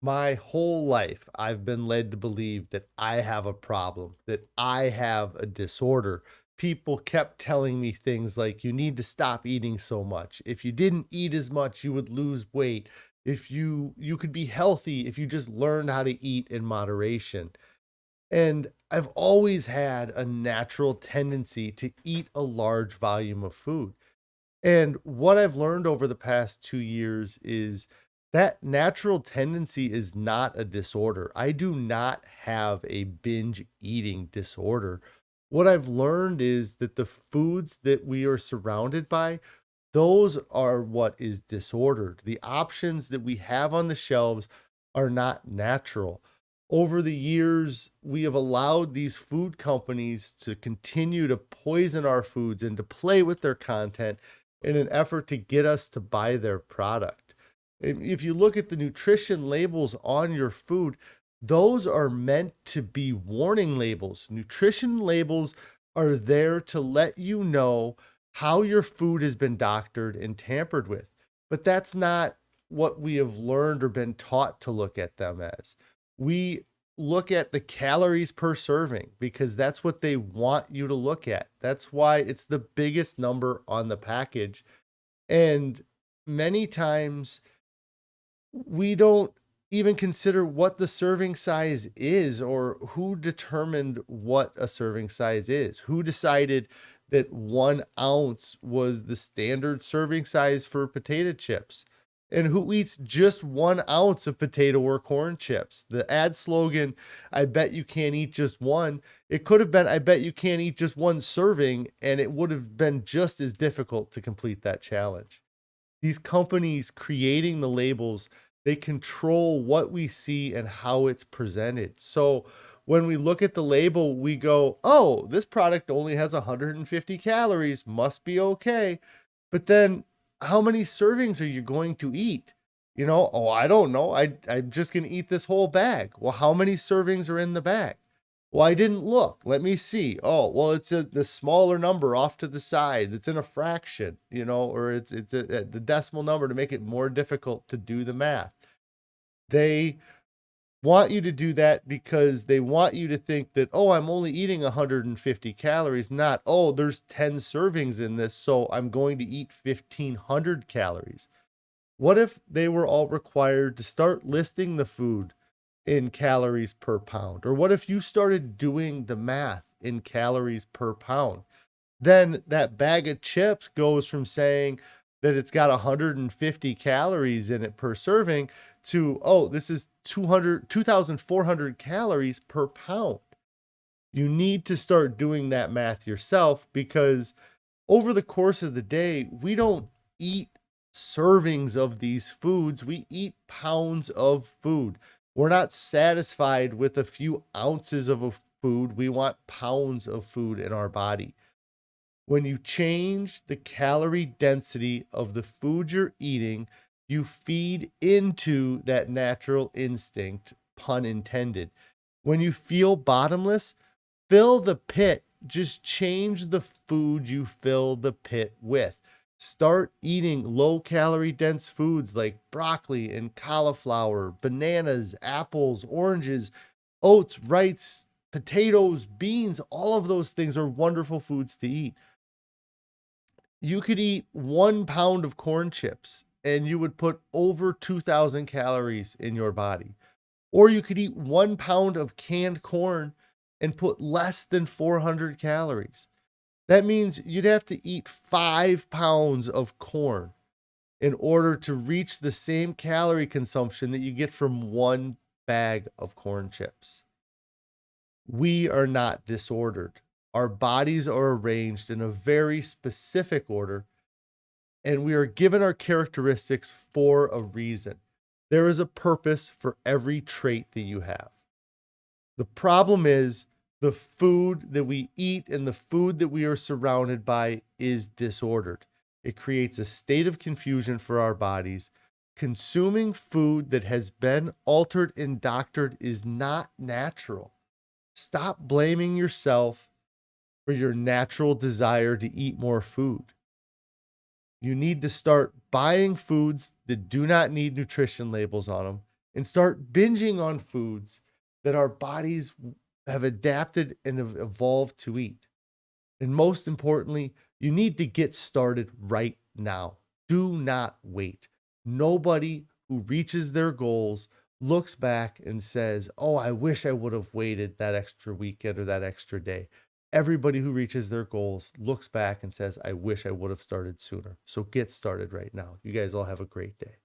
My whole life, I've been led to believe that I have a problem, that I have a disorder. People kept telling me things like, you need to stop eating so much. If you didn't eat as much, you would lose weight. If you could be healthy if you just learned how to eat in moderation. And I've always had a natural tendency to eat a large volume of food. And what I've learned over the past 2 years is that natural tendency is not a disorder. I do not have a binge eating disorder. What I've learned is that the foods that we are surrounded by, those are what is disordered. The options that we have on the shelves are not natural. Over the years, we have allowed these food companies to continue to poison our foods and to play with their content in an effort to get us to buy their product. If you look at the nutrition labels on your food, those are meant to be warning labels. Nutrition labels are there to let you know how your food has been doctored and tampered with. But that's not what we have learned or been taught to look at them as. We look at the calories per serving because that's what they want you to look at. That's why it's the biggest number on the package. And many times we don't even consider what the serving size is or who determined what a serving size is. Who decided that 1 ounce was the standard serving size for potato chips? And who eats just 1 ounce of potato or corn chips? The ad slogan, I bet you can't eat just one. It could have been, I bet you can't eat just one serving, and it would have been just as difficult to complete that challenge. These companies creating the labels, they control what we see and how it's presented. So when we look at the label, we go, oh, this product only has 150 calories, must be okay. But then how many servings are you going to eat? Oh, I don't know. I'm just going to eat this whole bag. Well, how many servings are in the bag? Well, I didn't look. Let me see. Oh, well, it's the smaller number off to the side. It's in a fraction, or it's the decimal number to make it more difficult to do the math. They want you to do that because they want you to think that, oh, I'm only eating 150 calories, not, oh, there's 10 servings in this, so I'm going to eat 1,500 calories. What if they were all required to start listing the food in calories per pound? Or what if you started doing the math in calories per pound? Then that bag of chips goes from saying that it's got 150 calories in it per serving to, oh, this is 2,400 calories per pound. You need to start doing that math yourself because over the course of the day, we don't eat servings of these foods. We eat pounds of food. We're not satisfied with a few ounces of a food. We want pounds of food in our body. When you change the calorie density of the food you're eating, you feed into that natural instinct, pun intended. When you feel bottomless, fill the pit. Just change the food you fill the pit with. Start eating low calorie dense foods like broccoli and cauliflower, bananas, apples, oranges, oats, rice, potatoes, beans. All of those things are wonderful foods to eat. You could eat 1 pound of corn chips and you would put over 2,000 calories in your body. Or you could eat 1 pound of canned corn and put less than 400 calories. That means you'd have to eat 5 pounds of corn in order to reach the same calorie consumption that you get from 1 bag of corn chips. We are not disordered. Our bodies are arranged in a very specific order, and we are given our characteristics for a reason. There is a purpose for every trait that you have. The problem is the food that we eat and the food that we are surrounded by is disordered. It creates a state of confusion for our bodies. Consuming food that has been altered and doctored is not natural. Stop blaming yourself for your natural desire to eat more food. You need to start buying foods that do not need nutrition labels on them and start binging on foods that our bodies have adapted and have evolved to eat. And most importantly, you need to get started right now. Do not wait. Nobody who reaches their goals looks back and says, "Oh, I wish I would have waited that extra weekend or that extra day." Everybody who reaches their goals looks back and says, "I wish I would have started sooner." So get started right now. You guys all have a great day.